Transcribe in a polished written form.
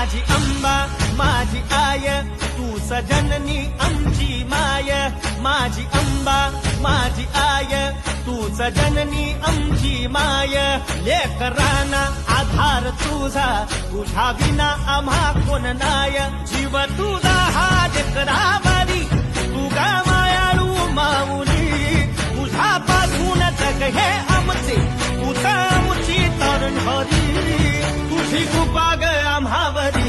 माझी अंबा माझी आय तू सजननी आमची माय माझी अंबा माझी आय तू सजननी आमची माय लेकरांना आधार तुझा तुझा विना आम्हा कोण नाय जीव तुझा हा लेकरावरी तू गा मायाळू माऊली तुझा पासून जग हे आमचे तुझा आमची तरुण हरी तुझी कृपा ग आम्हावरी